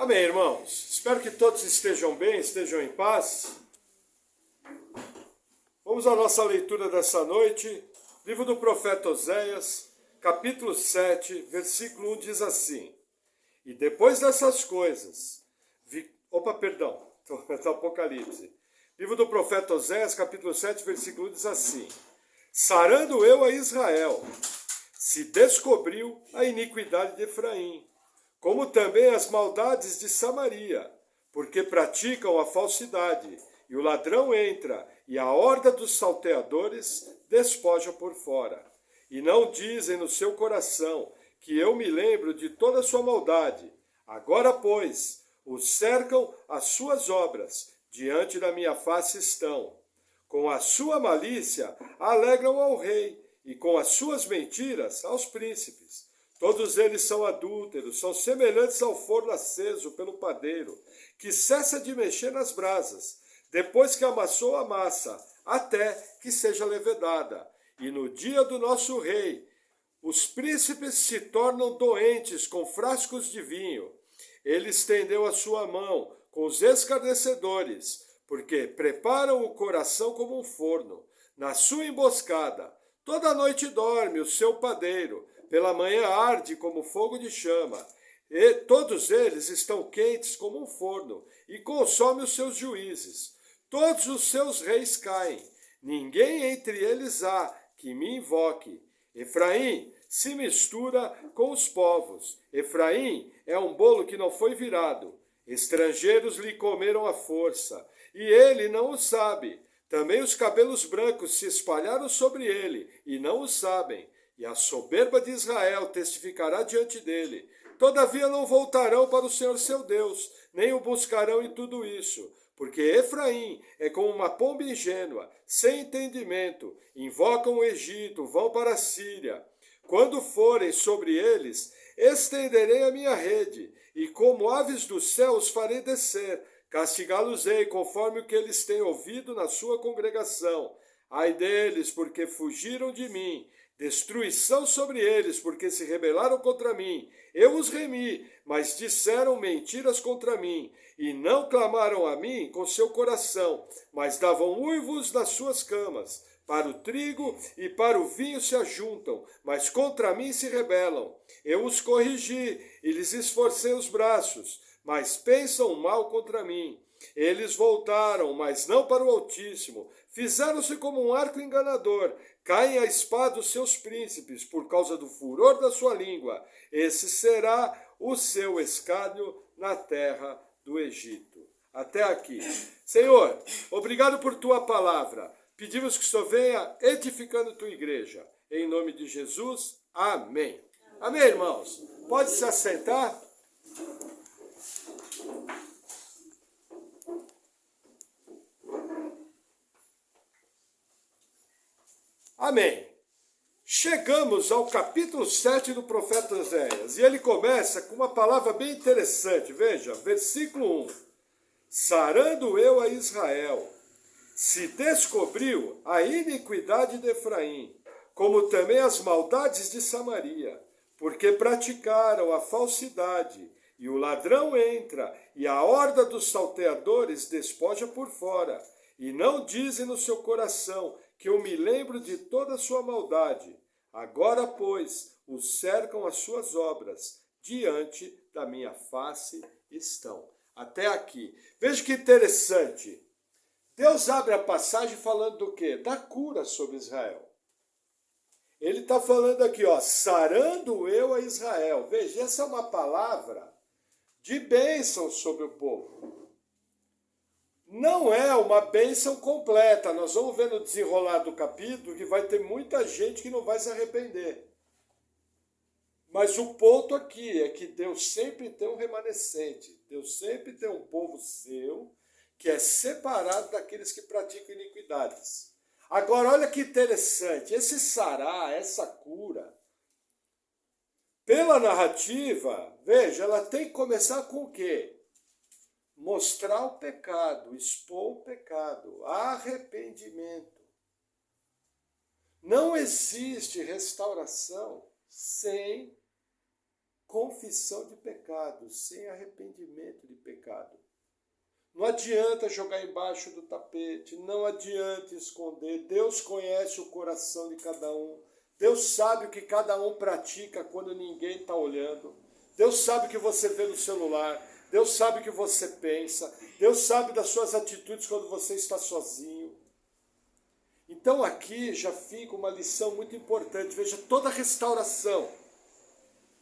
Amém, irmãos. Espero que todos estejam bem, estejam em paz. Vamos à nossa leitura dessa noite. Livro do profeta Oséias, capítulo 7, versículo 1 diz assim: E depois dessas coisas... Apocalipse. Livro do profeta Oséias, capítulo 7, versículo 1 diz assim: Sarando eu a Israel, se descobriu a iniquidade de Efraim, como também as maldades de Samaria, porque praticam a falsidade, e o ladrão entra, e a horda dos salteadores despoja por fora. E não dizem no seu coração que eu me lembro de toda a sua maldade. Agora, pois, os cercam as suas obras, diante da minha face estão. Com a sua malícia alegram ao rei, e com as suas mentiras aos príncipes. Todos eles são adúlteros, são semelhantes ao forno aceso pelo padeiro, que cessa de mexer nas brasas, depois que amassou a massa, até que seja levedada. E no dia do nosso rei, os príncipes se tornam doentes com frascos de vinho. Ele estendeu a sua mão com os escarnecedores, porque preparam o coração como um forno. Na sua emboscada, toda noite dorme o seu padeiro, pela manhã arde como fogo de chama, e todos eles estão quentes como um forno, e consome os seus juízes. Todos os seus reis caem, ninguém entre eles há que me invoque. Efraim se mistura com os povos. Efraim é um bolo que não foi virado. Estrangeiros lhe comeram à força, e ele não o sabe. Também os cabelos brancos se espalharam sobre ele, e não o sabem. E a soberba de Israel testificará diante dele. Todavia não voltarão para o Senhor seu Deus, nem o buscarão em tudo isso. Porque Efraim é como uma pomba ingênua, sem entendimento. Invocam o Egito, vão para a Síria. Quando forem sobre eles, estenderei a minha rede, e como aves do céu os farei descer. Castigá-los-ei conforme o que eles têm ouvido na sua congregação. Ai deles, porque fugiram de mim. Destruição sobre eles, porque se rebelaram contra mim. Eu os remi, mas disseram mentiras contra mim, e não clamaram a mim com seu coração, mas davam uivos nas suas camas. Para o trigo e para o vinho se ajuntam, mas contra mim se rebelam. Eu os corrigi e lhes esforcei os braços, mas pensam mal contra mim. Eles voltaram, mas não para o Altíssimo. Fizeram-se como um arco enganador. Caem a espada os seus príncipes, por causa do furor da sua língua. Esse será o seu escárnio na terra do Egito. Até aqui. Senhor, obrigado por tua palavra. Pedimos que o Senhor venha edificando tua igreja. Em nome de Jesus, amém. Amém, irmãos? Pode se assentar? Amém. Chegamos ao capítulo 7 do profeta Oséias, e ele começa com uma palavra bem interessante. Veja, versículo 1. Sarando eu a Israel, se descobriu a iniquidade de Efraim, como também as maldades de Samaria, porque praticaram a falsidade, e o ladrão entra, e a horda dos salteadores despoja por fora, e não dizem no seu coração que eu me lembro de toda a sua maldade. Agora, pois, os cercam as suas obras, diante da minha face estão. Até aqui. Veja que interessante. Deus abre a passagem falando do quê? Da cura sobre Israel. Ele está falando aqui, ó, sarando eu a Israel. Veja, essa é uma palavra de bênção sobre o povo. Não é uma bênção completa. Nós vamos ver no desenrolar do capítulo que vai ter muita gente que não vai se arrepender. Mas o ponto aqui é que Deus sempre tem um remanescente. Deus sempre tem um povo seu que é separado daqueles que praticam iniquidades. Agora, olha que interessante. Esse sará, essa cura, pela narrativa, veja, ela tem que começar com o quê? Mostrar o pecado, expor o pecado, arrependimento. Não existe restauração sem confissão de pecado, sem arrependimento de pecado. Não adianta jogar embaixo do tapete, não adianta esconder. Deus conhece o coração de cada um. Deus sabe o que cada um pratica quando ninguém está olhando. Deus sabe o que você vê no celular. Deus sabe o que você pensa. Deus sabe das suas atitudes quando você está sozinho. Então aqui já fica uma lição muito importante. Veja, toda a restauração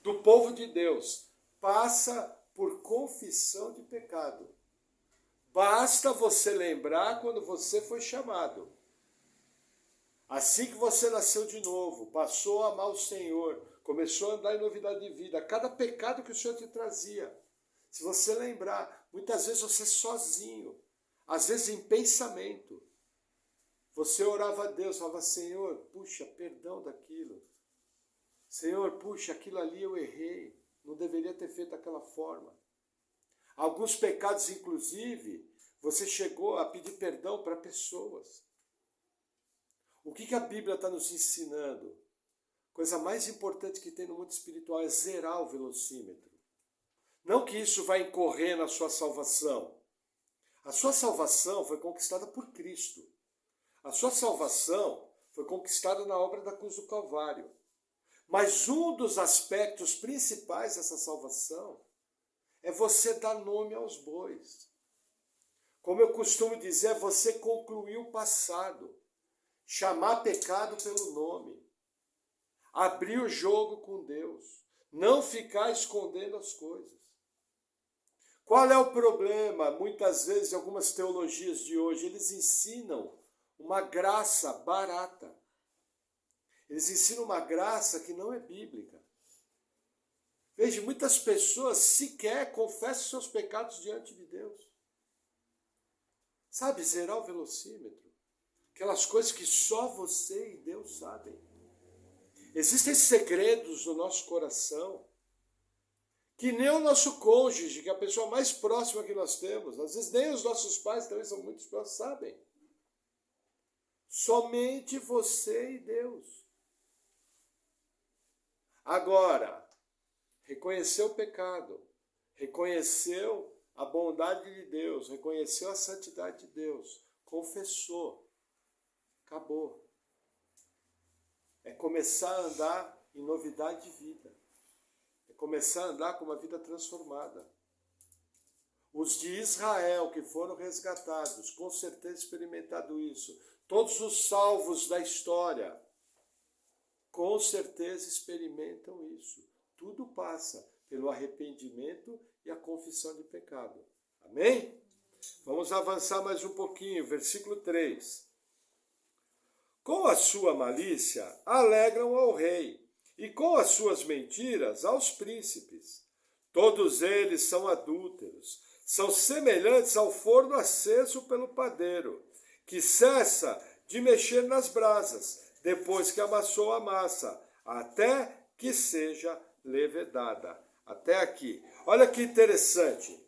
do povo de Deus passa por confissão de pecado. Basta você lembrar quando você foi chamado. Assim que você nasceu de novo, passou a amar o Senhor, começou a andar em novidade de vida, cada pecado que o Senhor te trazia. Se você lembrar, muitas vezes você sozinho, às vezes em pensamento, você orava a Deus, falava, Senhor, puxa, perdão daquilo. Senhor, puxa, aquilo ali eu errei, não deveria ter feito daquela forma. Alguns pecados, inclusive, você chegou a pedir perdão para pessoas. O que a Bíblia está nos ensinando? A coisa mais importante que tem no mundo espiritual é zerar o velocímetro. Não que isso vai incorrer na sua salvação. A sua salvação foi conquistada por Cristo. A sua salvação foi conquistada na obra da cruz do Calvário. Mas um dos aspectos principais dessa salvação é você dar nome aos bois. Como eu costumo dizer, é você concluir o passado. Chamar pecado pelo nome. Abrir o jogo com Deus. Não ficar escondendo as coisas. Qual é o problema? Muitas vezes, algumas teologias de hoje, eles ensinam uma graça barata. Eles ensinam uma graça que não é bíblica. Veja, muitas pessoas sequer confessam seus pecados diante de Deus. Sabe, zerar o velocímetro. Aquelas coisas que só você e Deus sabem. Existem segredos no nosso coração que nem o nosso cônjuge, que é a pessoa mais próxima que nós temos, às vezes nem os nossos pais também são muito próximos, sabem. Somente você e Deus. Agora, reconheceu o pecado, reconheceu a bondade de Deus, reconheceu a santidade de Deus, confessou, acabou. É começar a andar em novidade de vida. É começar a andar com uma vida transformada. Os de Israel que foram resgatados, com certeza experimentaram isso. Todos os salvos da história, com certeza experimentam isso. Tudo passa pelo arrependimento e a confissão de pecado. Amém? Vamos avançar mais um pouquinho, versículo 3. Com a sua malícia alegram ao rei, e com as suas mentiras aos príncipes. Todos eles são adúlteros, são semelhantes ao forno aceso pelo padeiro, que cessa de mexer nas brasas, depois que amassou a massa, até que seja levedada. Até aqui. Olha que interessante.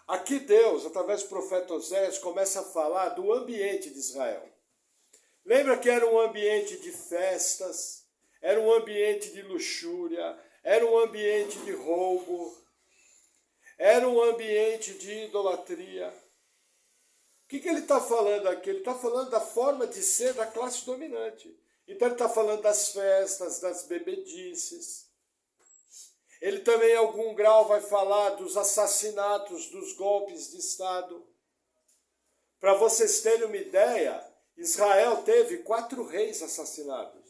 Aqui Deus, através do profeta Oséias, começa a falar do ambiente de Israel. Lembra que era um ambiente de festas, era um ambiente de luxúria, era um ambiente de roubo, era um ambiente de idolatria. O que ele está falando aqui? Ele está falando da forma de ser da classe dominante. Então ele está falando das festas, das bebedices. Ele também, em algum grau, vai falar dos assassinatos, dos golpes de Estado. Para vocês terem uma ideia, Israel teve 4 reis assassinados.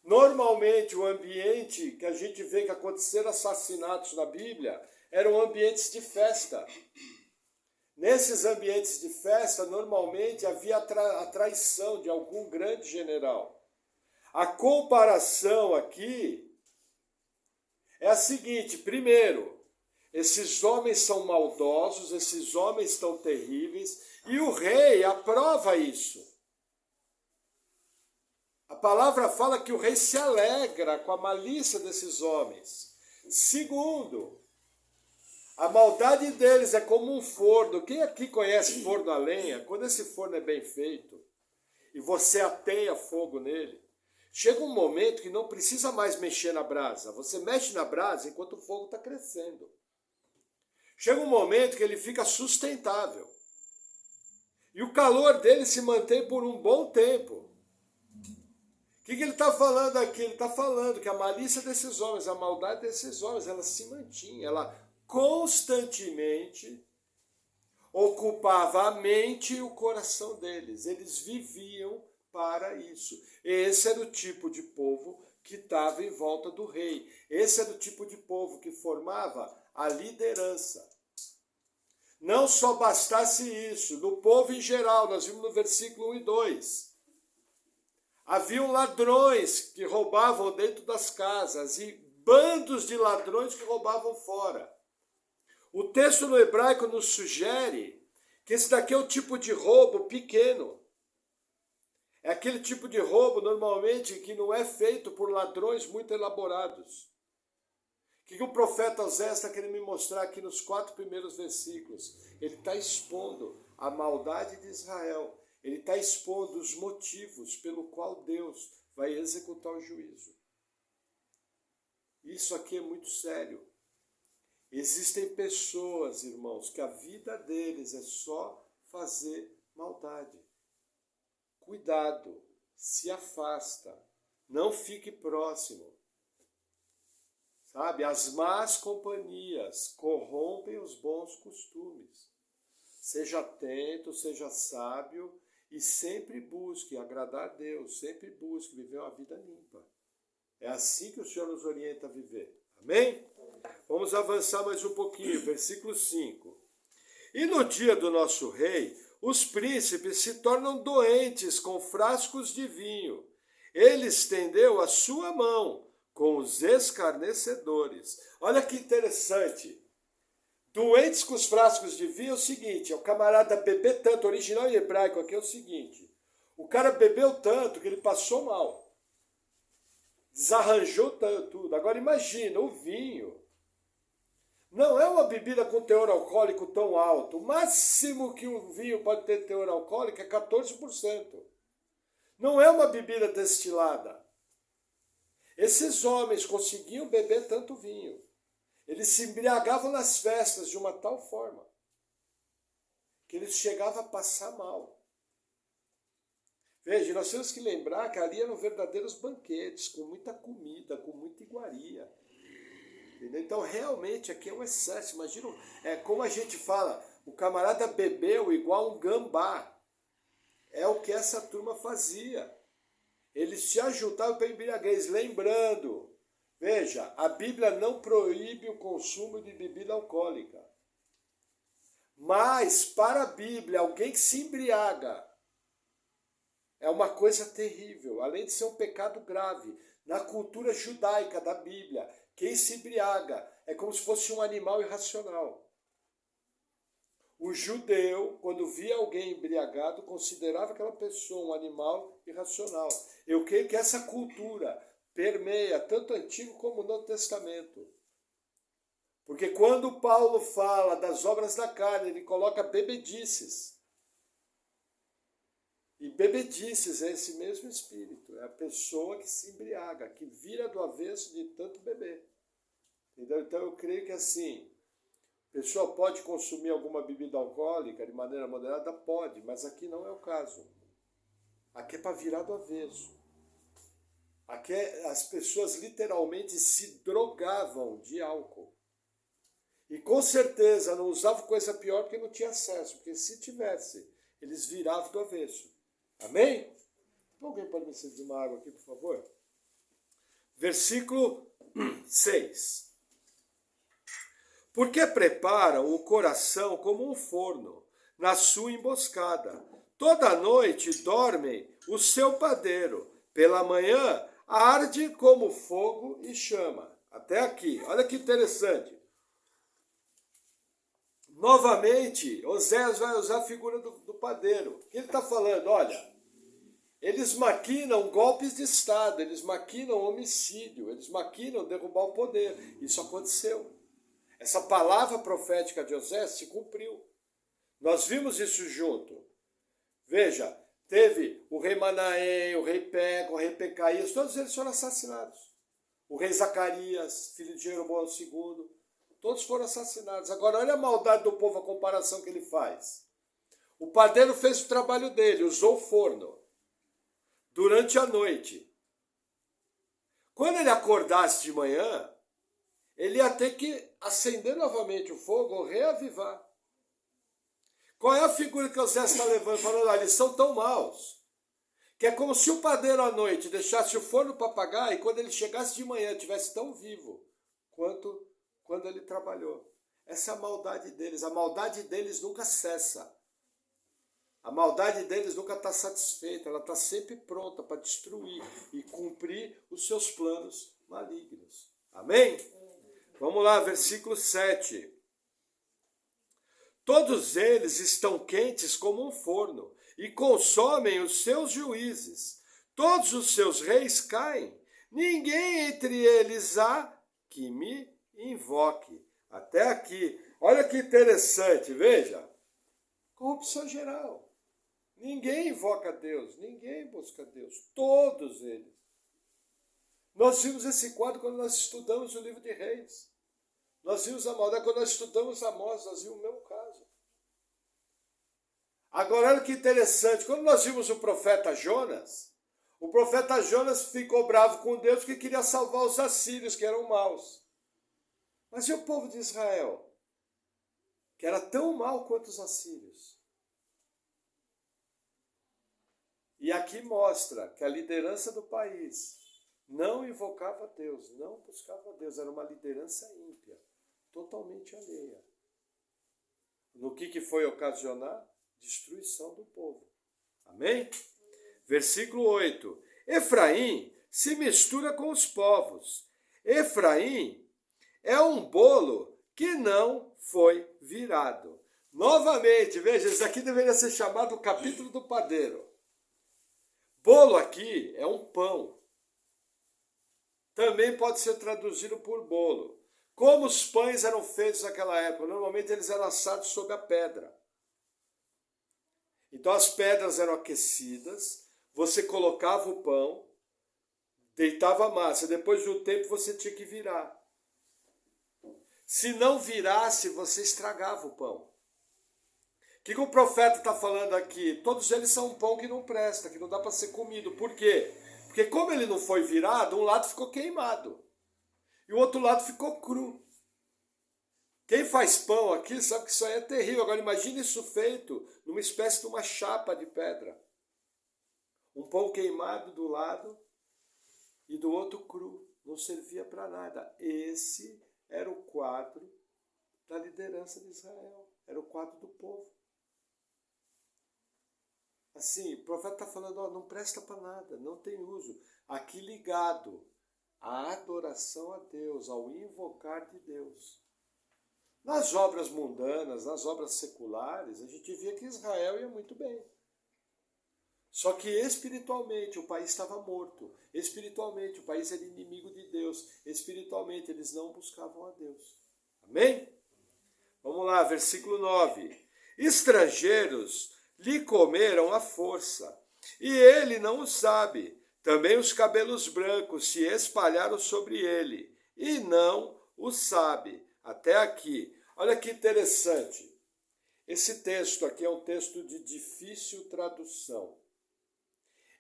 Normalmente, o ambiente que a gente vê que aconteceram assassinatos na Bíblia eram ambientes de festa. Nesses ambientes de festa, normalmente havia a traição de algum grande general. A comparação aqui é a seguinte: primeiro, esses homens são maldosos, esses homens estão terríveis, e o rei aprova isso. A palavra fala que o rei se alegra com a malícia desses homens. Segundo, a maldade deles é como um forno. Quem aqui conhece forno a lenha? Quando esse forno é bem feito e você ateia fogo nele, Chega um momento que não precisa mais mexer na brasa. Você mexe na brasa enquanto o fogo está crescendo. Chega um momento que ele fica sustentável. E o calor dele se mantém por um bom tempo. O que ele está falando aqui? Ele está falando que a malícia desses homens, a maldade desses homens, ela se mantinha. Ela constantemente ocupava a mente e o coração deles. Eles viviam para isso. Esse era o tipo de povo que estava em volta do rei. Esse era o tipo de povo que formava a liderança. Não só bastasse isso, no povo em geral, nós vimos no versículo 1 e 2. Haviam ladrões que roubavam dentro das casas e bandos de ladrões que roubavam fora. O texto no hebraico nos sugere que esse daqui é o tipo de roubo pequeno. É aquele tipo de roubo, normalmente, que não é feito por ladrões muito elaborados. O que o profeta Oséias está querendo me mostrar aqui nos 4 primeiros versículos? Ele está expondo a maldade de Israel. Ele está expondo os motivos pelo qual Deus vai executar o juízo. Isso aqui é muito sério. Existem pessoas, irmãos, que a vida deles é só fazer maldade. Cuidado, se afasta, não fique próximo. Sabe, as más companhias corrompem os bons costumes. Seja atento, seja sábio e sempre busque agradar a Deus, sempre busque viver uma vida limpa. É assim que o Senhor nos orienta a viver. Amém? Vamos avançar mais um pouquinho, versículo 5. E no dia do nosso rei, os príncipes se tornam doentes com frascos de vinho. Ele estendeu a sua mão com os escarnecedores. Olha que interessante. Doentes com os frascos de vinho é o seguinte, é o camarada beber tanto, original em hebraico aqui é o seguinte, o cara bebeu tanto que ele passou mal. Desarranjou tudo. Agora imagina, o vinho não é uma bebida com teor alcoólico tão alto. O máximo que o vinho pode ter teor alcoólico é 14%. Não é uma bebida destilada. Esses homens conseguiam beber tanto vinho. Eles se embriagavam nas festas de uma tal forma que eles chegavam a passar mal. Veja, nós temos que lembrar que ali eram verdadeiros banquetes, com muita comida, com muita iguaria. Entendeu? Então, realmente, aqui é um excesso. Imagina, como a gente fala, o camarada bebeu igual um gambá. É o que essa turma fazia. Eles se ajuntavam para embriaguez, lembrando, veja, a Bíblia não proíbe o consumo de bebida alcoólica. Mas, para a Bíblia, alguém que se embriaga é uma coisa terrível, além de ser um pecado grave. Na cultura judaica da Bíblia, quem se embriaga é como se fosse um animal irracional. O judeu, quando via alguém embriagado, considerava aquela pessoa um animal irracional. Eu creio que essa cultura permeia tanto o Antigo como o Novo Testamento. Porque quando Paulo fala das obras da carne, ele coloca bebedices. E bebedices é esse mesmo espírito. É a pessoa que se embriaga, que vira do avesso de tanto beber. Entendeu? Então eu creio que assim, a pessoa pode consumir alguma bebida alcoólica de maneira moderada? Pode, mas aqui não é o caso. Aqui é para virar do avesso. Aqui as pessoas literalmente se drogavam de álcool. E com certeza não usavam coisa pior porque não tinha acesso. Porque se tivesse, eles viravam do avesso. Amém? Alguém pode me servir uma água aqui, por favor? Versículo 6. Porque preparam o coração como um forno, na sua emboscada. Toda noite dormem o seu padeiro. Pela manhã arde como fogo e chama. Até aqui, olha que interessante. Novamente, Oséias vai usar a figura do padeiro. O que ele está falando? Olha, eles maquinam golpes de Estado, eles maquinam homicídio, eles maquinam derrubar o poder. Isso aconteceu. Essa palavra profética de Oséias se cumpriu. Nós vimos isso junto. Veja, Teve o rei Manaém, o rei Peca, o rei Pecaías, todos eles foram assassinados. O rei Zacarias, filho de Jeroboão II, todos foram assassinados. Agora, olha a maldade do povo, a comparação que ele faz. O padeiro fez o trabalho dele, usou o forno durante a noite. Quando ele acordasse de manhã, ele ia ter que acender novamente o fogo ou reavivar. Qual é a figura que Osés está levando? Falando, eles são tão maus, que é como se o padeiro à noite deixasse o forno para apagar e quando ele chegasse de manhã estivesse tão vivo quanto quando ele trabalhou. Essa é a maldade deles. A maldade deles nunca cessa. A maldade deles nunca está satisfeita. Ela está sempre pronta para destruir e cumprir os seus planos malignos. Amém? Vamos lá, versículo 7. Todos eles estão quentes como um forno e consomem os seus juízes. Todos os seus reis caem. Ninguém entre eles há que me invoque. Até aqui. Olha que interessante, veja. Corrupção geral. Ninguém invoca Deus, ninguém busca Deus. Todos eles. Nós vimos esse quadro quando nós estudamos o livro de Reis. Nós vimos a maldade quando nós estudamos Amós, nós vimos o mesmo caso. Agora, olha que interessante, quando nós vimos o profeta Jonas ficou bravo com Deus porque queria salvar os assírios, que eram maus. Mas e o povo de Israel, que era tão mau quanto os assírios? E aqui mostra que a liderança do país não invocava Deus, não buscava Deus, era uma liderança ímpia, totalmente alheia. No que foi ocasionar? Destruição do povo. Amém? Versículo 8. Efraim se mistura com os povos. Efraim é um bolo que não foi virado. Novamente, veja, isso aqui deveria ser chamado o capítulo do padeiro. Bolo aqui é um pão. Também pode ser traduzido por bolo. Como os pães eram feitos naquela época? Normalmente eles eram assados sob a pedra. Então as pedras eram aquecidas, você colocava o pão, deitava a massa, depois de um tempo você tinha que virar. Se não virasse, você estragava o pão. O que o profeta está falando aqui? Todos eles são um pão que não presta, que não dá para ser comido. Por quê? Porque como ele não foi virado, um lado ficou queimado e o outro lado ficou cru. Quem faz pão aqui sabe que isso aí é terrível. Agora imagine isso feito numa espécie de uma chapa de pedra. Um pão queimado do lado e do outro cru. Não servia para nada. Esse era o quadro da liderança de Israel. Era o quadro do povo. Assim, o profeta está falando, não presta para nada, não tem uso. Aqui ligado à adoração a Deus, ao invocar de Deus. Nas obras mundanas, nas obras seculares, a gente via que Israel ia muito bem. Só que espiritualmente o país estava morto. Espiritualmente o país era inimigo de Deus. Espiritualmente eles não buscavam a Deus. Amém? Vamos lá, versículo 9. Estrangeiros lhe comeram à força, e ele não o sabe. Também os cabelos brancos se espalharam sobre ele, e não o sabe. Até aqui. Olha que interessante. Esse texto aqui é um texto de difícil tradução.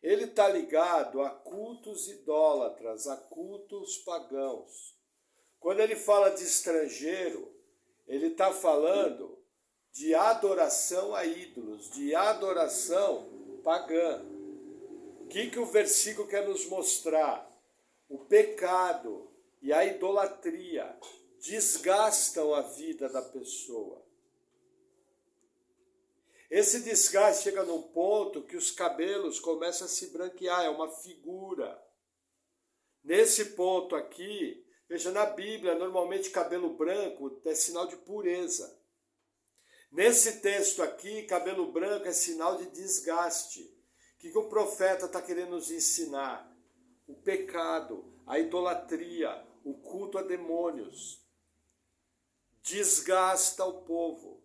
Ele está ligado a cultos idólatras, a cultos pagãos. Quando ele fala de estrangeiro, ele está falando de adoração a ídolos, de adoração pagã. O que o versículo quer nos mostrar? O pecado e a idolatria desgastam a vida da pessoa. Esse desgaste chega num ponto que os cabelos começam a se branquear, é uma figura. Nesse ponto aqui, veja, na Bíblia, normalmente cabelo branco é sinal de pureza. Nesse texto aqui, cabelo branco é sinal de desgaste. O que o profeta está querendo nos ensinar? O pecado, a idolatria, o culto a demônios. Desgasta o povo.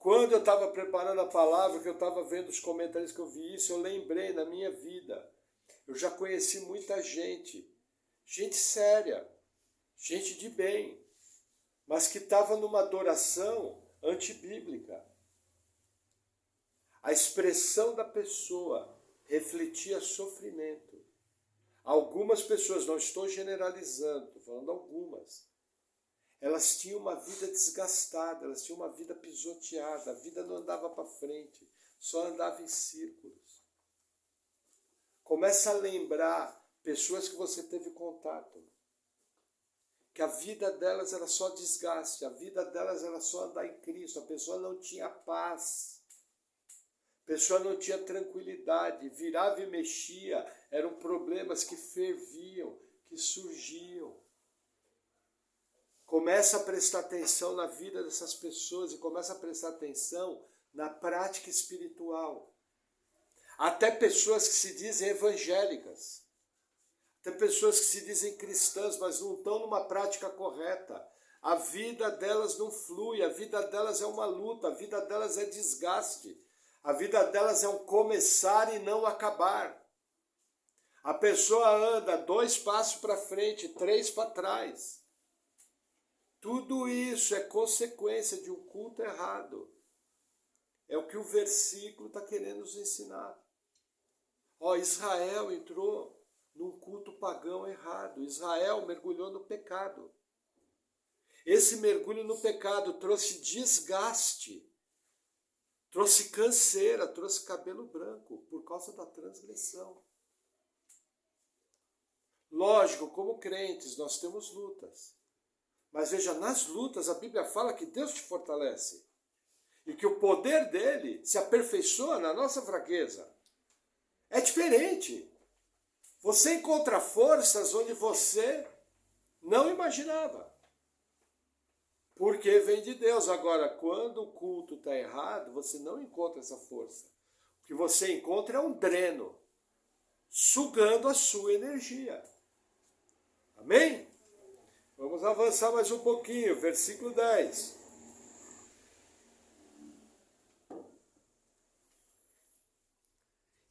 Quando eu estava preparando a palavra, que eu estava vendo os comentários que eu vi isso, eu lembrei na minha vida. Eu já conheci muita gente, gente séria, gente de bem, mas que estava numa adoração antibíblica. A expressão da pessoa refletia sofrimento. Algumas pessoas, não estou generalizando, estou falando algumas, elas tinham uma vida desgastada, elas tinham uma vida pisoteada, a vida não andava para frente, só andava em círculos. Começa a lembrar pessoas que você teve contato, que a vida delas era só desgaste, a vida delas era só andar em Cristo, a pessoa não tinha paz, a pessoa não tinha tranquilidade, virava e mexia, eram problemas que ferviam, que surgiam. Começa a prestar atenção na vida dessas pessoas e começa a prestar atenção na prática espiritual. Até pessoas que se dizem evangélicas, até pessoas que se dizem cristãs, mas não estão numa prática correta. A vida delas não flui, a vida delas é uma luta, a vida delas é desgaste. A vida delas é um começar e não acabar. A pessoa anda 2 passos para frente, 3 para trás. Tudo isso é consequência de um culto errado. É o que o versículo está querendo nos ensinar. Israel entrou num culto pagão errado. Israel mergulhou no pecado. Esse mergulho no pecado trouxe desgaste, trouxe canseira, trouxe cabelo branco por causa da transgressão. Lógico, como crentes, nós temos lutas. Mas veja, nas lutas a Bíblia fala que Deus te fortalece. E que o poder dele se aperfeiçoa na nossa fraqueza. É diferente. Você encontra forças onde você não imaginava. Porque vem de Deus. Agora, quando o culto está errado, você não encontra essa força. O que você encontra é um dreno, sugando a sua energia. Amém? Vamos avançar mais um pouquinho, versículo 10.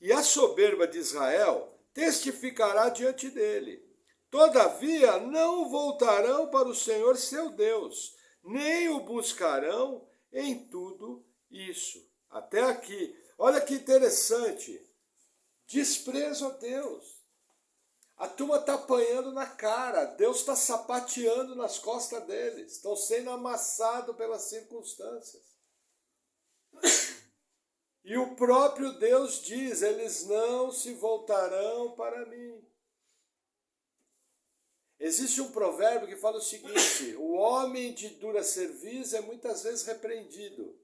E a soberba de Israel testificará diante dele. Todavia não voltarão para o Senhor seu Deus, nem o buscarão em tudo isso. Até aqui. Olha que interessante. Desprezo a Deus. A turma está apanhando na cara, Deus está sapateando nas costas deles, estão sendo amassados pelas circunstâncias. E o próprio Deus diz, eles não se voltarão para mim. Existe um provérbio que fala o seguinte, o homem de dura cerviz é muitas vezes repreendido.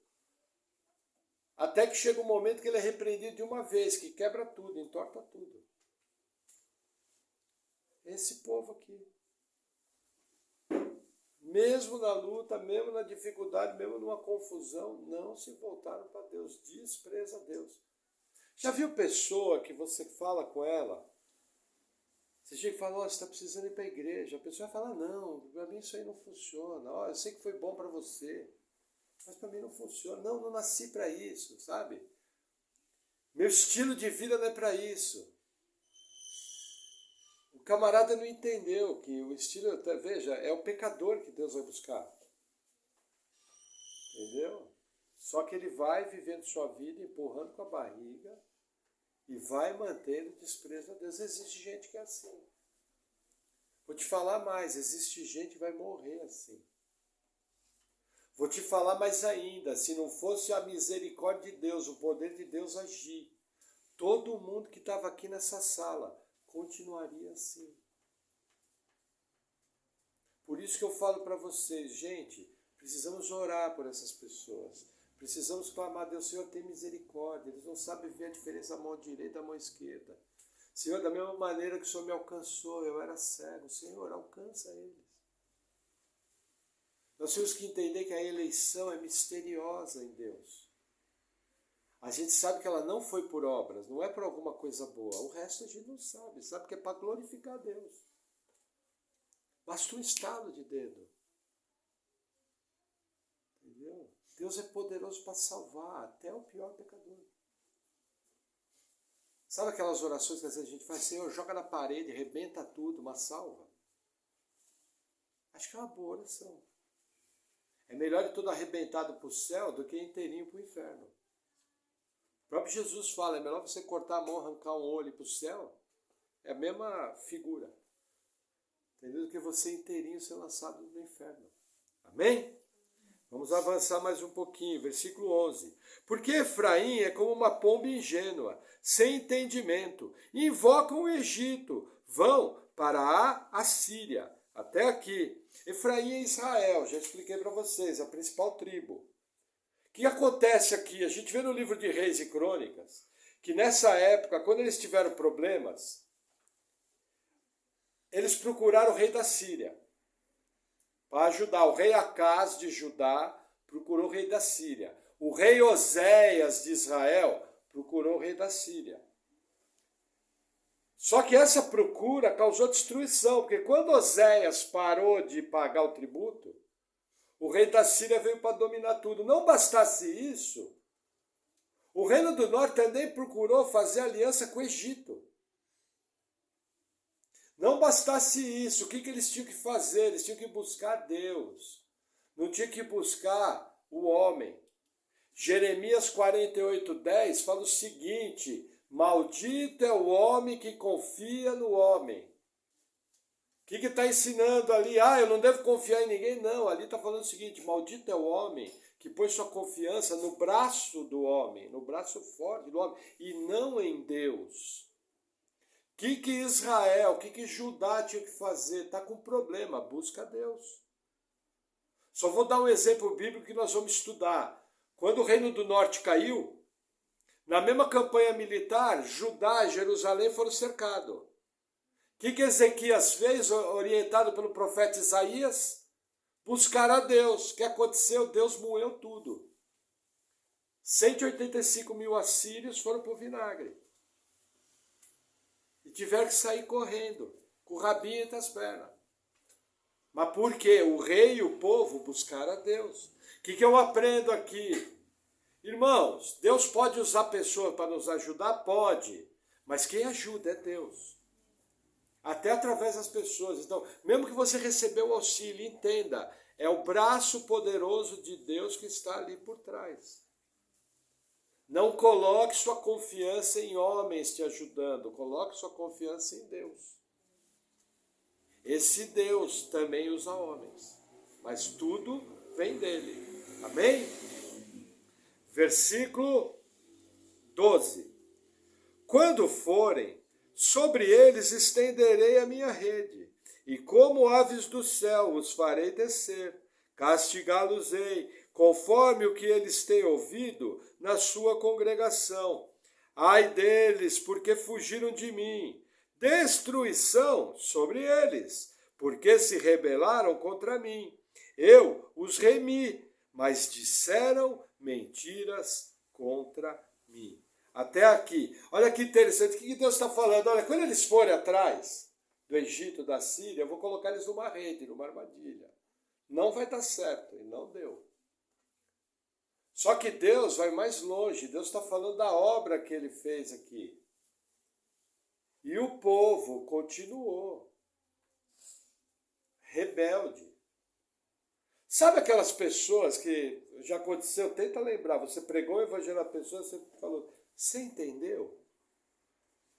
Até que chega um momento que ele é repreendido de uma vez, que quebra tudo, entorta tudo. Esse povo aqui, mesmo na luta, mesmo na dificuldade, mesmo numa confusão, não se voltaram para Deus, despreza a Deus. Já viu pessoa que você fala com ela, você chega e fala, você está precisando ir para a igreja, a pessoa vai falar, não, para mim isso aí não funciona, eu sei que foi bom para você, mas para mim não funciona, não nasci para isso, sabe? Meu estilo de vida não é para isso. O camarada não entendeu que o estilo, veja, é o pecador que Deus vai buscar. Entendeu? Só que ele vai vivendo sua vida, empurrando com a barriga e vai mantendo desprezo a Deus. Existe gente que é assim. Vou te falar mais, existe gente que vai morrer assim. Vou te falar mais ainda, se não fosse a misericórdia de Deus, o poder de Deus agir, todo mundo que estava aqui nessa sala continuaria assim. Por isso que eu falo para vocês, gente, precisamos orar por essas pessoas. Precisamos clamar a Deus, Senhor, tem misericórdia. Eles não sabem ver a diferença da mão direita e da mão esquerda. Senhor, da mesma maneira que o Senhor me alcançou, eu era cego. Senhor, alcança eles. Nós temos que entender que a eleição é misteriosa em Deus. A gente sabe que ela não foi por obras, não é por alguma coisa boa. O resto a gente não sabe, sabe que é para glorificar a Deus. Basta um estalo de dedo. Entendeu? Deus é poderoso para salvar até o pior pecador. Sabe aquelas orações que às vezes a gente faz, Senhor, joga na parede, rebenta tudo, mas salva? Acho que é uma boa oração. É melhor de tudo arrebentado para o céu do que inteirinho para o inferno. O próprio Jesus fala, é melhor você cortar a mão, arrancar um olho para o céu. É a mesma figura. Entendeu? Do que você inteirinho ser lançado no inferno. Amém? Vamos avançar mais um pouquinho, versículo 11. Porque Efraim é como uma pomba ingênua, sem entendimento. Invocam o Egito, vão para a Assíria. Até aqui. Efraim é Israel, já expliquei para vocês, a principal tribo. O que acontece aqui? A gente vê no livro de Reis e Crônicas, que nessa época, quando eles tiveram problemas, eles procuraram o rei da Síria para ajudar. O rei Acaz de Judá procurou o rei da Síria. O rei Oséias de Israel procurou o rei da Síria. Só que essa procura causou destruição, porque quando Oséias parou de pagar o tributo, o rei da Síria veio para dominar tudo. Não bastasse isso, o reino do norte também procurou fazer aliança com o Egito. Não bastasse isso, o que eles tinham que fazer? Eles tinham que buscar Deus. Não tinham que buscar o homem. Jeremias 48:10 fala o seguinte: maldito é o homem que confia no homem. O que está ensinando ali? Eu não devo confiar em ninguém. Não, ali está falando o seguinte: maldito é o homem que põe sua confiança no braço do homem, no braço forte do homem, e não em Deus. O que Israel, o que Judá tinha que fazer? Está com problema, busca Deus. Só vou dar um exemplo bíblico que nós vamos estudar. Quando o Reino do Norte caiu, na mesma campanha militar, Judá e Jerusalém foram cercados. O que Ezequias fez, orientado pelo profeta Isaías? Buscar a Deus. O que aconteceu? Deus moeu tudo. 185 mil assírios foram para o vinagre. E tiveram que sair correndo, com o rabinho entre as pernas. Mas por quê? O rei e o povo buscaram a Deus. O que eu aprendo aqui? Irmãos, Deus pode usar pessoas para nos ajudar? Pode. Mas quem ajuda é Deus. Até através das pessoas. Então, mesmo que você recebeu o auxílio, entenda, é o braço poderoso de Deus que está ali por trás. Não coloque sua confiança em homens te ajudando, coloque sua confiança em Deus. Esse Deus também usa homens, mas tudo vem dele. Amém? Versículo 12. Quando forem, sobre eles estenderei a minha rede, e como aves do céu os farei descer, castigá-los-ei, conforme o que eles têm ouvido na sua congregação. Ai deles, porque fugiram de mim. Destruição sobre eles, porque se rebelaram contra mim. Eu os remi, mas disseram mentiras contra mim. Até aqui. Olha que interessante. O que Deus está falando? Olha, quando eles forem atrás do Egito, da Síria, eu vou colocar eles numa rede, numa armadilha. Não vai dar certo, e não deu. Só que Deus vai mais longe. Deus está falando da obra que ele fez aqui. E o povo continuou rebelde. Sabe aquelas pessoas que já aconteceu? Tenta lembrar. Você pregou o evangelho à pessoa, você falou, você entendeu?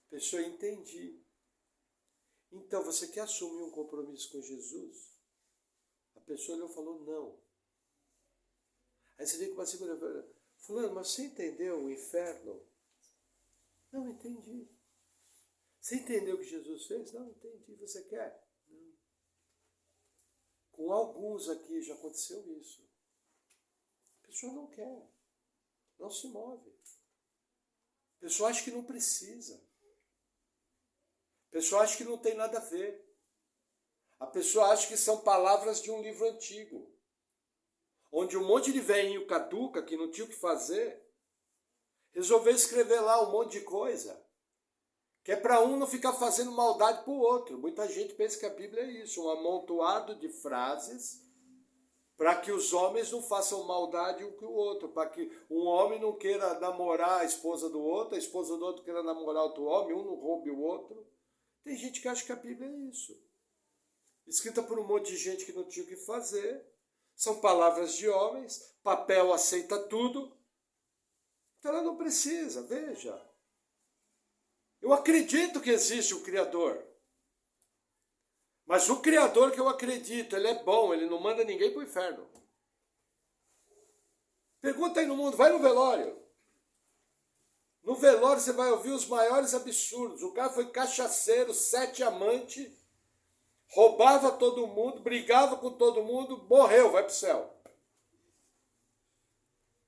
A pessoa, entendi. Então, você quer assumir um compromisso com Jesus? A pessoa olhou e falou, não. Aí você vem com uma segunda, fulano, mas você entendeu o inferno? Não entendi. Você entendeu o que Jesus fez? Não entendi. Você quer? Não. Com alguns aqui já aconteceu isso. A pessoa não quer. Não se move. A pessoa acha que não precisa. A pessoa acha que não tem nada a ver. A pessoa acha que são palavras de um livro antigo, onde um monte de velhinho caduca, que não tinha o que fazer, resolveu escrever lá um monte de coisa, que é para um não ficar fazendo maldade para o outro. Muita gente pensa que a Bíblia é isso, um amontoado de frases para que os homens não façam maldade um com o outro, para que um homem não queira namorar a esposa do outro, a esposa do outro queira namorar outro homem, um não roube o outro. Tem gente que acha que a Bíblia é isso. Escrita por um monte de gente que não tinha o que fazer. São palavras de homens, papel aceita tudo. Então ela não precisa, veja. Eu acredito que existe um Criador. Mas o Criador que eu acredito, ele é bom, ele não manda ninguém para o inferno. Pergunta aí no mundo, vai no velório. No velório você vai ouvir os maiores absurdos. O cara foi cachaceiro, 7 amantes, roubava todo mundo, brigava com todo mundo, morreu, vai para o céu.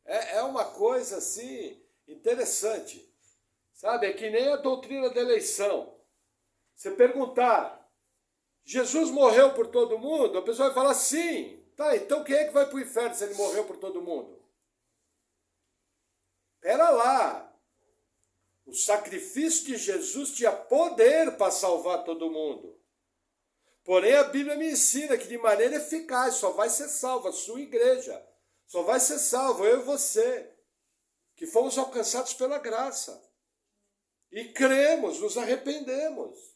É uma coisa assim interessante. Sabe, é que nem a doutrina da eleição. Você perguntar, Jesus morreu por todo mundo? A pessoa vai falar sim. Tá, então quem é que vai para o inferno se ele morreu por todo mundo? Pera lá. O sacrifício de Jesus tinha poder para salvar todo mundo. Porém, a Bíblia me ensina que de maneira eficaz só vai ser salva a sua igreja. Só vai ser salvo eu e você, que fomos alcançados pela graça. E cremos, nos arrependemos.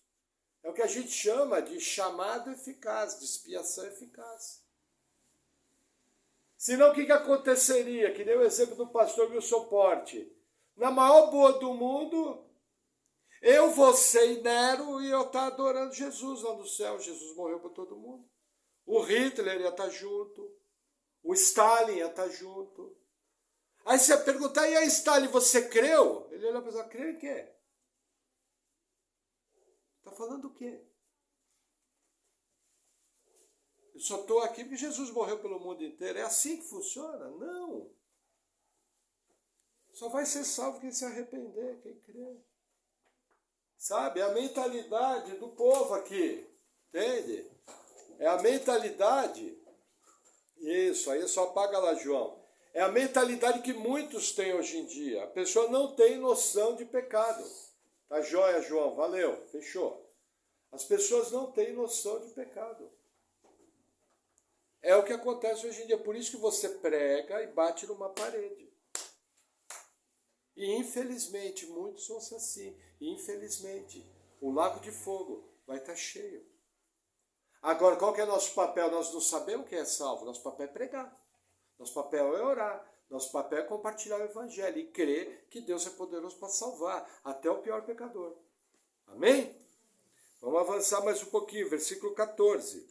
É o que a gente chama de chamado eficaz, de expiação eficaz. Senão o que aconteceria? Que nem o exemplo do pastor Wilson Porte. Na maior boa do mundo, eu, você e Nero ia estar adorando Jesus lá no céu. Jesus morreu por todo mundo. O Hitler ia estar junto. O Stalin ia estar junto. Aí você ia perguntar, e aí Stalin, você creu? Ele ia pensar, creu em quê? Está falando o quê? Eu só estou aqui porque Jesus morreu pelo mundo inteiro. É assim que funciona? Não. Só vai ser salvo quem se arrepender, quem crê. Sabe? É a mentalidade do povo aqui. Entende? É a mentalidade. Isso, aí só apaga lá, João. É a mentalidade que muitos têm hoje em dia. A pessoa não tem noção de pecado. Tá joia, João? Valeu, fechou. As pessoas não têm noção de pecado. É o que acontece hoje em dia. Por isso que você prega e bate numa parede. E infelizmente, muitos vão ser assim. E infelizmente, o lago de fogo vai estar cheio. Agora, qual que é o nosso papel? Nós não sabemos quem é salvo. Nosso papel é pregar. Nosso papel é orar. Nosso papel é compartilhar o evangelho e crer que Deus é poderoso para salvar até o pior pecador. Amém? Vamos avançar mais um pouquinho, versículo 14.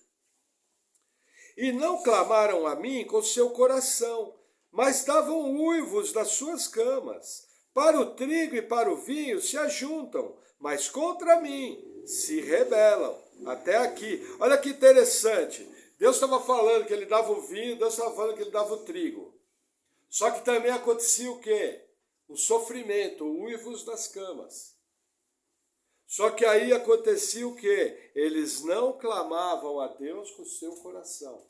E não clamaram a mim com seu coração, mas davam uivos das suas camas. Para o trigo e para o vinho se ajuntam, mas contra mim se rebelam. Até aqui. Olha que interessante. Deus estava falando que ele dava o vinho, Deus estava falando que ele dava o trigo. Só que também acontecia o quê? O sofrimento, uivos das camas. Só que aí acontecia o quê? Eles não clamavam a Deus com o seu coração.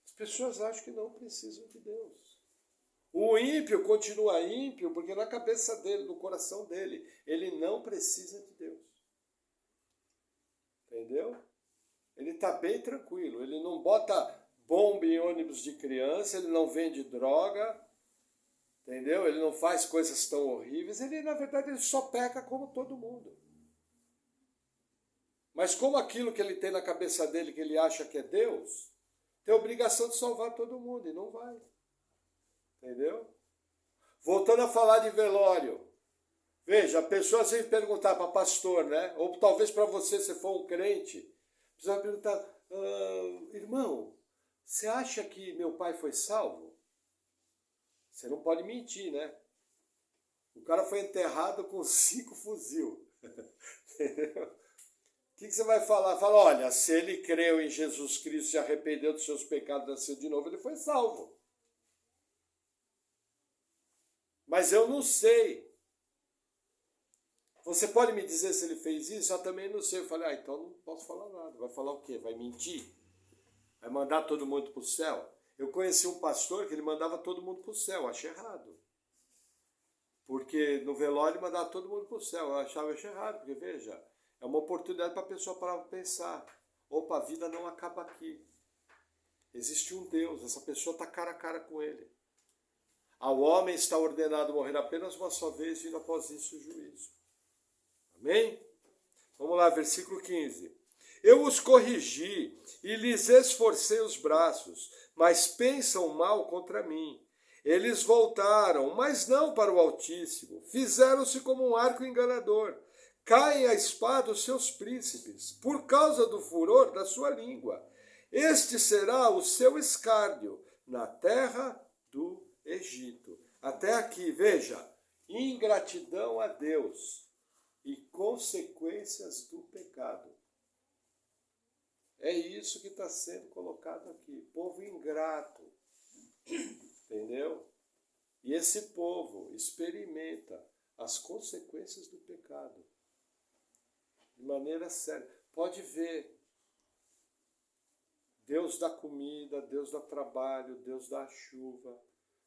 As pessoas acham que não precisam de Deus. O ímpio continua ímpio porque na cabeça dele, no coração dele, ele não precisa de Deus. Entendeu? Ele está bem tranquilo. Ele não bota bomba em ônibus de criança, ele não vende droga, entendeu? Ele não faz coisas tão horríveis. Ele, na verdade, ele só peca como todo mundo. Mas como aquilo que ele tem na cabeça dele, que ele acha que é Deus, tem a obrigação de salvar todo mundo e não vai. Entendeu? Voltando a falar de velório. Veja, a pessoa sempre perguntar para pastor, né? Ou talvez para você, se for um crente, precisa perguntar, irmão, você acha que meu pai foi salvo? Você não pode mentir, né? O cara foi enterrado com 5 fuzil. Entendeu? O que você vai falar? Fala, olha, se ele creu em Jesus Cristo, se arrependeu dos seus pecados, nasceu de novo, ele foi salvo. Mas eu não sei. Você pode me dizer se ele fez isso? Eu também não sei. Eu falei, então não posso falar nada. Vai falar o quê? Vai mentir? Vai mandar todo mundo para o céu? Eu conheci um pastor que ele mandava todo mundo para o céu. Eu achei errado. Porque no velório ele mandava todo mundo para o céu. Eu achava errado, porque veja, é uma oportunidade para a pessoa parar para pensar. Opa, a vida não acaba aqui. Existe um Deus, essa pessoa está cara a cara com ele. Ao homem está ordenado morrer apenas uma só vez, vindo após isso o juízo. Amém? Vamos lá, versículo 15. Eu os corrigi e lhes esforcei os braços, mas pensam mal contra mim. Eles voltaram, mas não para o Altíssimo. Fizeram-se como um arco enganador. Caem à espada os seus príncipes, por causa do furor da sua língua. Este será o seu escárnio na terra do Egito. Até aqui, veja, ingratidão a Deus e consequências do pecado. É isso que está sendo colocado aqui. Povo ingrato. Entendeu? E esse povo experimenta as consequências do pecado. De maneira séria. Pode ver. Deus dá comida, Deus dá trabalho, Deus dá chuva,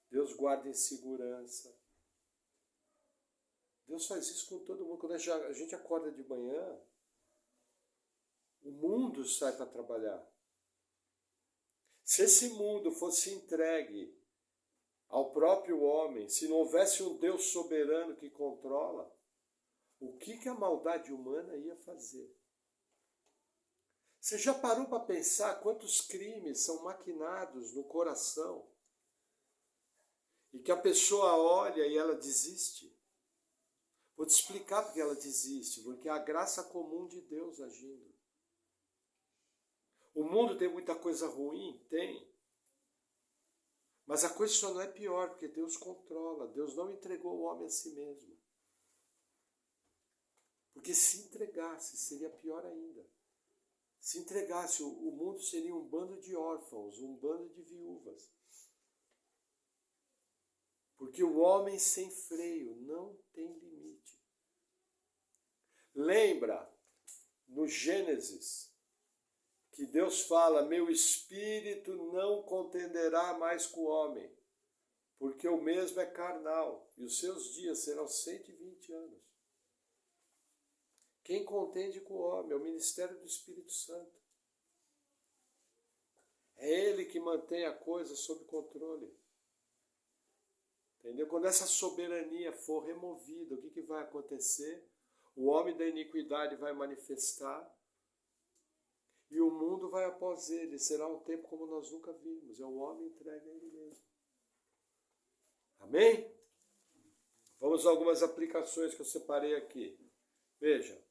Deus guarda em segurança. Deus faz isso com todo mundo. Quando a gente acorda de manhã, o mundo sai para trabalhar. Se esse mundo fosse entregue ao próprio homem, se não houvesse um Deus soberano que controla, o que a maldade humana ia fazer? Você já parou para pensar quantos crimes são maquinados no coração e que a pessoa olha e ela desiste? Vou te explicar porque ela desiste, porque é a graça comum de Deus agindo. O mundo tem muita coisa ruim? Tem. Mas a coisa só não é pior, porque Deus controla. Deus não entregou o homem a si mesmo. Porque se entregasse, seria pior ainda. Se entregasse, o mundo seria um bando de órfãos, um bando de viúvas. Porque o homem sem freio não tem limite. Lembra, no Gênesis, que Deus fala, meu espírito não contenderá mais com o homem, porque o mesmo é carnal, e os seus dias serão 120 anos. Quem contende com o homem é o ministério do Espírito Santo. É ele que mantém a coisa sob controle. Entendeu? Quando essa soberania for removida, o que vai acontecer? O homem da iniquidade vai manifestar e o mundo vai após ele. Será um tempo como nós nunca vimos. É um homem entregue a ele mesmo. Amém? Vamos a algumas aplicações que eu separei aqui. Veja.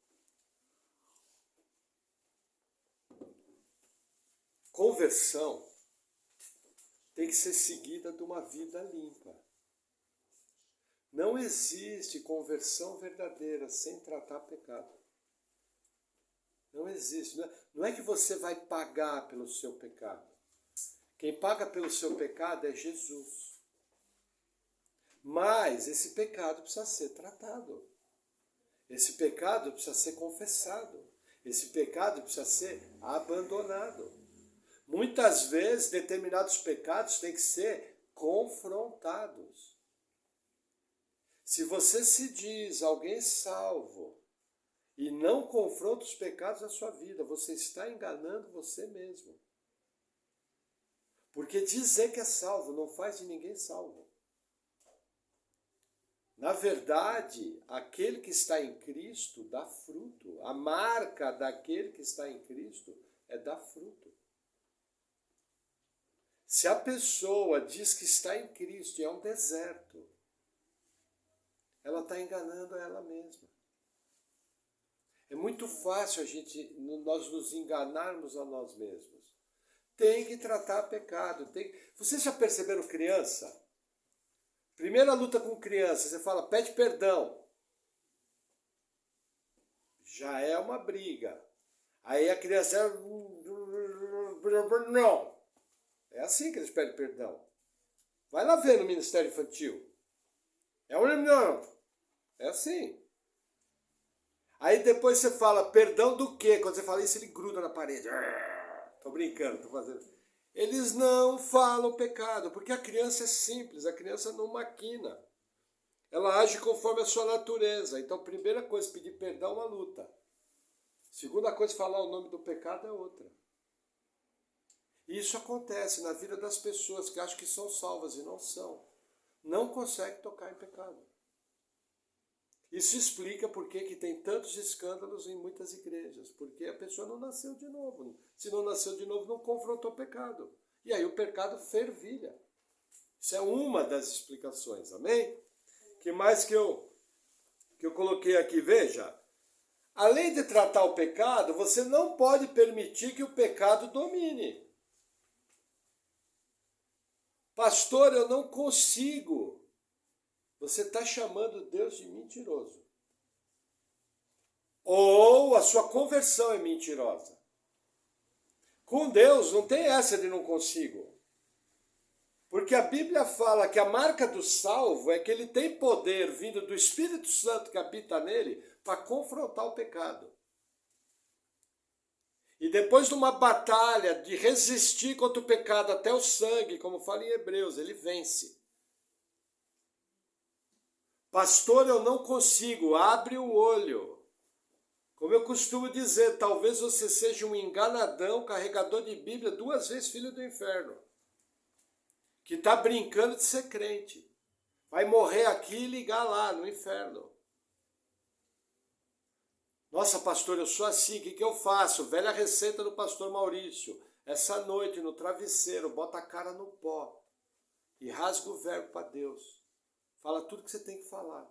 Conversão tem que ser seguida de uma vida limpa. Não existe conversão verdadeira sem tratar pecado. Não existe. Não é que você vai pagar pelo seu pecado. Quem paga pelo seu pecado é Jesus. Mas esse pecado precisa ser tratado. Esse pecado precisa ser confessado. Esse pecado precisa ser abandonado. Muitas vezes, determinados pecados têm que ser confrontados. Se você se diz alguém salvo e não confronta os pecados da sua vida, você está enganando você mesmo. Porque dizer que é salvo não faz de ninguém salvo. Na verdade, aquele que está em Cristo dá fruto. A marca daquele que está em Cristo é dar fruto. Se a pessoa diz que está em Cristo e é um deserto, ela está enganando a ela mesma. É muito fácil nós nos enganarmos a nós mesmos. Tem que tratar pecado. Vocês já perceberam criança? Primeira luta com criança, você fala, pede perdão. Já é uma briga. Aí a criança... Não. É assim que eles pedem perdão. Vai lá ver no Ministério Infantil. É assim. Aí depois você fala, perdão do quê? Quando você fala isso, ele gruda na parede. Tô brincando, tô fazendo. Eles não falam pecado, porque a criança é simples, a criança não maquina. Ela age conforme a sua natureza. Então, primeira coisa, pedir perdão é uma luta. Segunda coisa, falar o nome do pecado é outra. E isso acontece na vida das pessoas que acham que são salvas e não são. Não conseguem tocar em pecado. Isso explica por que tem tantos escândalos em muitas igrejas. Porque a pessoa não nasceu de novo. Se não nasceu de novo, não confrontou o pecado. E aí o pecado fervilha. Isso é uma das explicações, amém? Que mais que eu coloquei aqui? Veja, além de tratar o pecado, você não pode permitir que o pecado domine. Pastor, eu não consigo. Você está chamando Deus de mentiroso. Ou a sua conversão é mentirosa. Com Deus não tem essa de não consigo. Porque a Bíblia fala que a marca do salvo é que ele tem poder vindo do Espírito Santo que habita nele para confrontar o pecado. E depois de uma batalha de resistir contra o pecado até o sangue, como fala em Hebreus, ele vence. Pastor, eu não consigo, abre o olho. Como eu costumo dizer, talvez você seja um enganadão, carregador de Bíblia, 2 vezes filho do inferno. Que está brincando de ser crente. Vai morrer aqui e ligar lá no inferno. Nossa, pastor, eu sou assim, o que eu faço? Velha receita do pastor Maurício. Essa noite, no travesseiro, bota a cara no pó e rasga o verbo para Deus. Fala tudo que você tem que falar.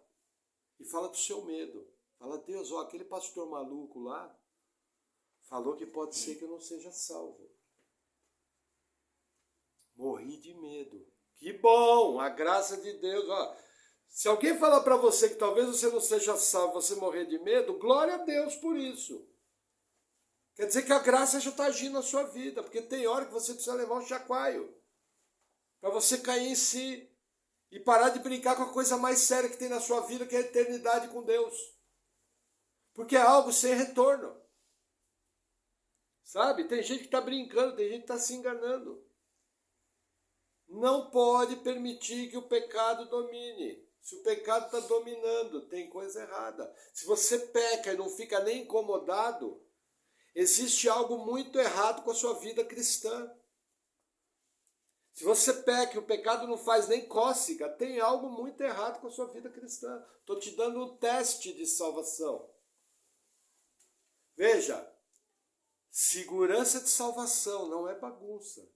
E fala do seu medo. Fala, Deus, ó, aquele pastor maluco lá falou que pode ser que eu não seja salvo. Morri de medo. Que bom, a graça de Deus. Ó, se alguém falar para você que talvez você não seja salvo, você morrer de medo, glória a Deus por isso. Quer dizer que a graça já está agindo na sua vida, porque tem hora que você precisa levar um chacoalho para você cair em si e parar de brincar com a coisa mais séria que tem na sua vida, que é a eternidade com Deus. Porque é algo sem retorno. Sabe? Tem gente que está brincando, tem gente que está se enganando. Não pode permitir que o pecado domine. Se o pecado está dominando, tem coisa errada. Se você peca e não fica nem incomodado, existe algo muito errado com a sua vida cristã. Se você peca e o pecado não faz nem cócega, tem algo muito errado com a sua vida cristã. Estou te dando um teste de salvação. Veja, segurança de salvação não é bagunça.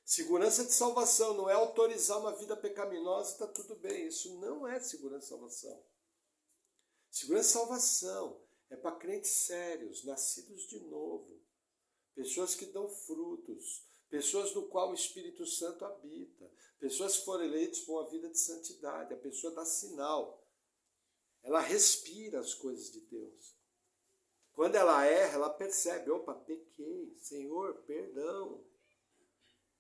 Segurança de salvação não é autorizar uma vida pecaminosa e está tudo bem. Isso não é segurança de salvação. Segurança de salvação é para crentes sérios, nascidos de novo. Pessoas que dão frutos. Pessoas no qual o Espírito Santo habita. Pessoas que foram eleitas para uma vida de santidade. A pessoa dá sinal. Ela respira as coisas de Deus. Quando ela erra, ela percebe, opa, pequei, Senhor, perdão.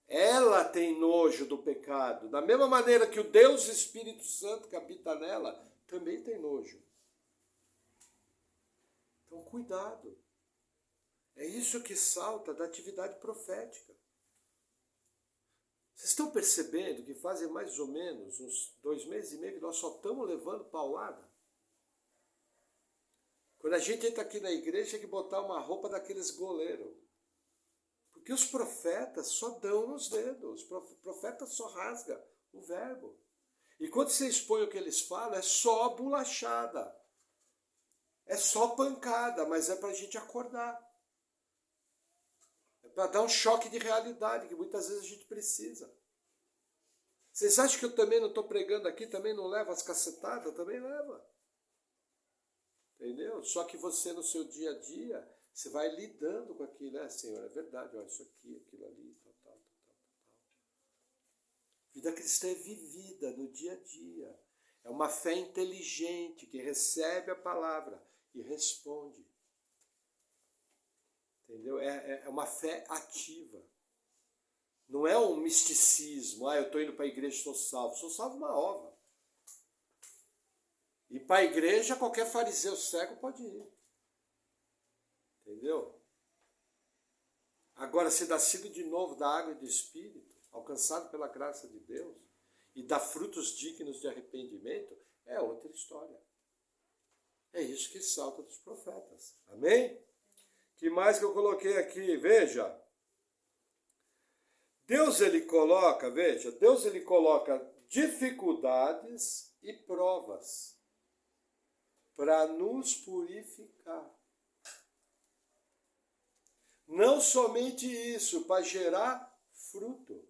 Ela tem nojo do pecado. Da mesma maneira que o Deus Espírito Santo que habita nela, também tem nojo. Então, cuidado. É isso que salta da atividade profética. Vocês estão percebendo que fazem mais ou menos uns 2 meses e meio que nós só estamos levando paulada? Quando a gente entra aqui na igreja, tem que botar uma roupa daqueles goleiros. Porque os profetas só dão nos dedos, os profetas só rasgam o verbo. E quando você expõe o que eles falam, é só bolachada. É só pancada, mas é para a gente acordar. É para dar um choque de realidade, que muitas vezes a gente precisa. Vocês acham que eu também não estou pregando aqui, também não levo as cacetadas? Também leva. Entendeu? Só que você no seu dia a dia, você vai lidando com aquilo, né, Senhor? É verdade, olha isso aqui, aquilo ali, tal. Vida cristã é vivida no dia a dia. É uma fé inteligente que recebe a palavra e responde. Entendeu? É uma fé ativa. Não é um misticismo, eu estou indo para a igreja e sou salvo uma ova. E para a igreja, qualquer fariseu cego pode ir. Entendeu? Agora, ser nascido de novo da água e do Espírito, alcançado pela graça de Deus, e dar frutos dignos de arrependimento, é outra história. É isso que salta dos profetas. Amém? Que mais que eu coloquei aqui? Veja. Deus ele coloca, veja, Deus ele coloca dificuldades e provas para nos purificar. Não somente isso, para gerar fruto.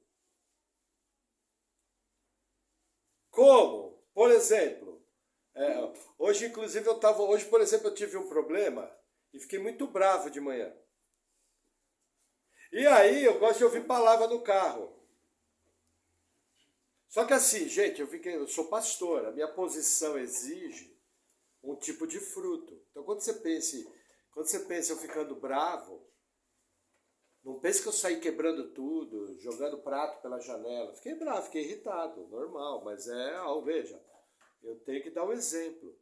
Como? Por exemplo, hoje inclusive hoje por exemplo eu tive um problema e fiquei muito bravo de manhã. E aí eu gosto de ouvir palavra no carro. Só que assim, gente, eu sou pastor, a minha posição exige um tipo de fruto. Então quando você pensa eu ficando bravo, não pense que eu saí quebrando tudo, jogando prato pela janela. Fiquei bravo, fiquei irritado, normal, mas veja, eu tenho que dar um exemplo.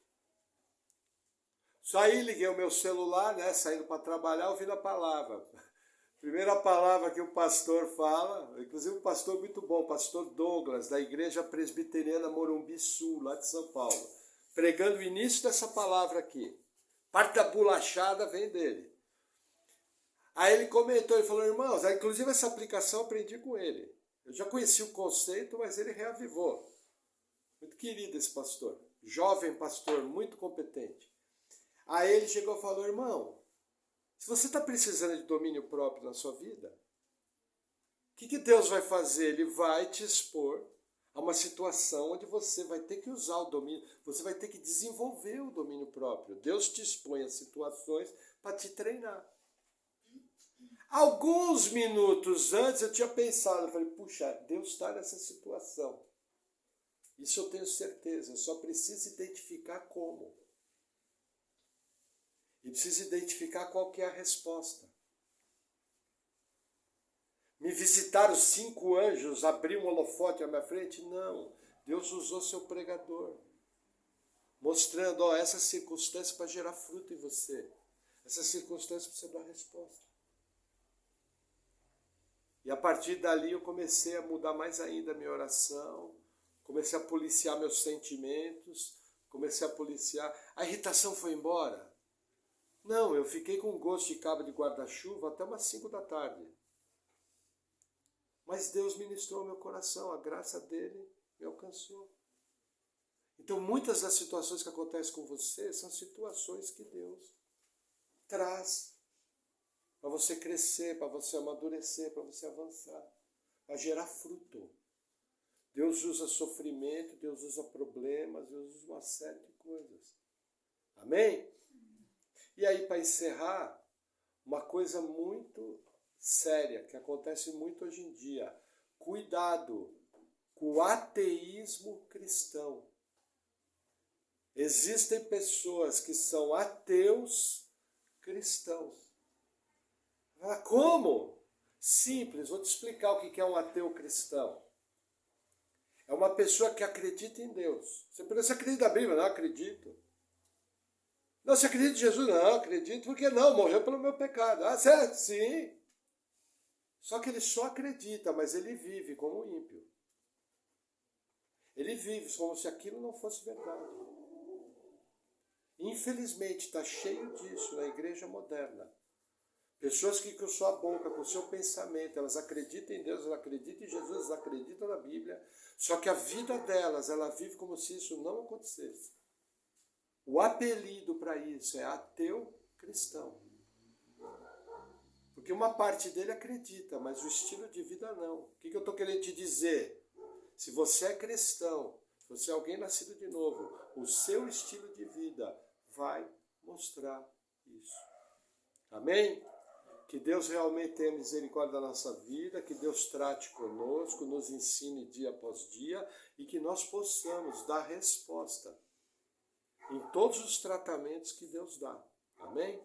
Saí, liguei o meu celular, né, saindo para trabalhar, ouvindo a palavra. Primeira palavra que o pastor fala, inclusive um pastor muito bom, o pastor Douglas, da Igreja Presbiteriana Morumbi Sul, lá de São Paulo, pregando o início dessa palavra aqui. Parte da bolachada vem dele. Aí ele comentou, ele falou, irmãos, inclusive essa aplicação eu aprendi com ele. Eu já conheci o conceito, mas ele reavivou. Muito querido esse pastor, jovem pastor, muito competente. Aí ele chegou e falou, irmão, se você está precisando de domínio próprio na sua vida, o que Deus vai fazer? Ele vai te expor a uma situação onde você vai ter que usar o domínio, você vai ter que desenvolver o domínio próprio. Deus te expõe a situações para te treinar. Alguns minutos antes eu tinha pensado, eu falei, puxa, Deus está nessa situação. Isso eu tenho certeza, eu só preciso identificar como. E preciso identificar qual que é a resposta. Me visitaram 5 anjos, abriu um holofote à minha frente? Não, Deus usou seu pregador. Mostrando, essa circunstância para gerar fruto em você. Essa circunstância para você dar resposta. E a partir dali eu comecei a mudar mais ainda a minha oração, comecei a policiar meus sentimentos, comecei a policiar. A irritação foi embora? Não, eu fiquei com gosto de cabo de guarda-chuva até umas 5 da tarde. Mas Deus ministrou ao meu coração, a graça dele me alcançou. Então muitas das situações que acontecem com você são situações que Deus traz para você crescer, para você amadurecer, para você avançar, para gerar fruto. Deus usa sofrimento, Deus usa problemas, Deus usa uma série de coisas. Amém? E aí, para encerrar, uma coisa muito séria, que acontece muito hoje em dia. Cuidado com o ateísmo cristão. Existem pessoas que são ateus cristãos. Como? Simples, vou te explicar o que é um ateu cristão. É uma pessoa que acredita em Deus. Você acredita na Bíblia? Não, acredito. Não, você acredita em Jesus? Não, acredito. Por que não? Morreu pelo meu pecado. Ah, certo? Sim. Só que ele só acredita, mas ele vive como um ímpio. Ele vive como se aquilo não fosse verdade. Infelizmente, está cheio disso na igreja moderna. Pessoas que com sua boca, com seu pensamento, elas acreditam em Deus, elas acreditam em Jesus, elas acreditam na Bíblia, só que a vida delas, ela vive como se isso não acontecesse. O apelido para isso é ateu cristão. Porque uma parte dele acredita, mas o estilo de vida não. O que eu estou querendo te dizer? Se você é cristão, se você é alguém nascido de novo, o seu estilo de vida vai mostrar isso. Amém? Que Deus realmente tenha misericórdia da nossa vida, que Deus trate conosco, nos ensine dia após dia e que nós possamos dar resposta em todos os tratamentos que Deus dá. Amém?